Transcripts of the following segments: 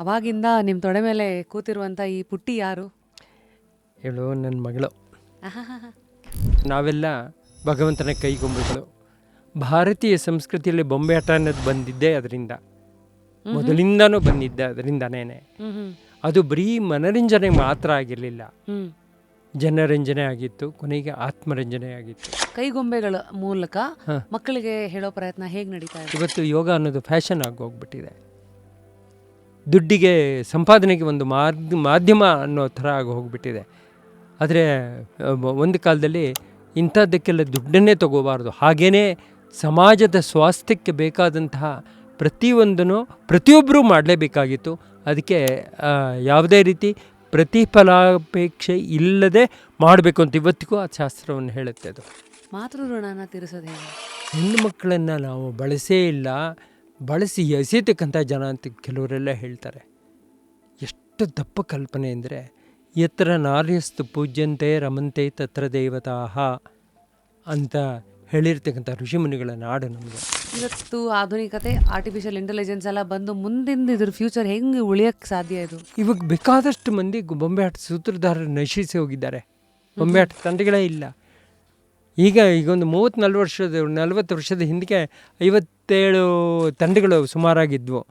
ಅವಾಗಿಂದ ನಿಮ್ಮ ತೊಡೆ ಮೇಲೆ ಕೂತಿರುವಂಥ ಈ ಪುಟ್ಟಿ ಯಾರು? ಹೇಳು ನನ್ನ ಮಗಳು. ನಾವೆಲ್ಲ ಭಗವಂತನ ಕೈಗೊಂಬೆಗಳು. ಭಾರತೀಯ ಸಂಸ್ಕೃತಿಯಲ್ಲಿ ಬೊಂಬೆ ಆಟ ಅನ್ನೋದು ಬಂದಿದ್ದೇ ಅದರಿಂದ, ಮೊದಲಿಂದನೂ ಬಂದಿದ್ದೆ ಅದರಿಂದನೇ. ಅದು ಬರೀ ಮನರಂಜನೆ ಮಾತ್ರ ಆಗಿರಲಿಲ್ಲ, ಜನರಂಜನೆ ಆಗಿತ್ತು, ಕೊನೆಗೆ ಆತ್ಮರಂಜನೆ ಆಗಿತ್ತು. ಕೈಗೊಂಬೆಗಳ ಮೂಲಕ ಮಕ್ಕಳಿಗೆ ಹೇಳೋ ಪ್ರಯತ್ನ ಹೇಗೆ ನಡೀತಾ ಇದೆ? ಇವತ್ತು ಯೋಗ ಅನ್ನೋದು ಫ್ಯಾಷನ್ ಆಗಿ ಹೋಗ್ಬಿಟ್ಟಿದೆ. ದುಡ್ಡಿಗೆ, ಸಂಪಾದನೆಗೆ ಒಂದು ಮಾಧ್ಯಮ ಅನ್ನೋ ಥರ ಆಗಿ ಹೋಗ್ಬಿಟ್ಟಿದೆ. ಆದರೆ ಒಂದು ಕಾಲದಲ್ಲಿ ಇಂಥದ್ದಕ್ಕೆಲ್ಲ ದುಡ್ಡನ್ನೇ ತಗೋಬಾರ್ದು. ಹಾಗೆಯೇ ಸಮಾಜದ ಸ್ವಾಸ್ಥ್ಯಕ್ಕೆ ಬೇಕಾದಂತಹ ಪ್ರತಿಯೊಬ್ಬರೂ ಮಾಡಲೇಬೇಕಾಗಿತ್ತು. ಅದಕ್ಕೆ ಯಾವುದೇ ರೀತಿ ಪ್ರತಿಫಲಾಪೇಕ್ಷೆ ಇಲ್ಲದೆ ಮಾಡಬೇಕು ಅಂತ ಇವತ್ತಿಗೂ ಆ ಶಾಸ್ತ್ರವನ್ನು ಹೇಳುತ್ತೆ. ಅದು ಮಾತೃ ಋಣನ ತೀರಿಸೋದು ಹೇಗೆ? ಹೆಣ್ಣು ಮಕ್ಕಳನ್ನು ನಾವು ಬಳಸೇ ಇಲ್ಲ, ಬಳಸಿ ಎಸೆತಕ್ಕಂಥ ಜನ ಅಂತ ಕೆಲವರೆಲ್ಲ ಹೇಳ್ತಾರೆ. ಎಷ್ಟು ದಪ್ಪ ಕಲ್ಪನೆ ಅಂದರೆ, ಯತ್ರ ನಾರ್ಯಸ್ತು ಪೂಜ್ಯಂತೆ ರಮಂತೆ ತತ್ರ ದೇವತಾಹ ಅಂತ ಹೇಳಿರ್ತಕ್ಕಂಥ ಋಷಿಮುನಿಗಳ ನಾಡು ನಮಗೆ. ಇವತ್ತು ಆಧುನಿಕತೆ, ಆರ್ಟಿಫಿಷಿಯಲ್ ಇಂಟೆಲಿಜೆನ್ಸ್ ಎಲ್ಲ ಬಂದು ಮುಂದಿನ ಇದ್ರ ಫ್ಯೂಚರ್ ಹೆಂಗೆ ಉಳಿಯೋಕ್ಕೆ ಸಾಧ್ಯ ಇದು? ಇವಾಗ ಬೇಕಾದಷ್ಟು ಮಂದಿ ಬೊಂಬೆ ಆಟ ಸೂತ್ರಧಾರರು ನಶಿಸಿ ಹೋಗಿದ್ದಾರೆ. ಬೊಂಬೆ ಆಟ ತಂಡಗಳೇ ಇಲ್ಲ. ಈಗ ಒಂದು 40 ವರ್ಷದ ಹಿಂದಕ್ಕೆ 57 ತಂಡಗಳು ಸುಮಾರಾಗಿದ್ವು.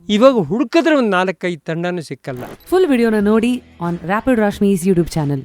ಇವಾಗ ಹುಡುಕಿದ್ರೆ ಒಂದು 4-5 ತಂಡನೂ ಸಿಕ್ಕಲ್ಲ. ಫುಲ್ ವಿಡಿಯೋನ ನೋಡಿ ಆನ್ ರ್ಯಾಪಿಡ್ ರಾಶ್ಮೀಸ್ ಯೂಟ್ಯೂಬ್ ಚಾನಲ್.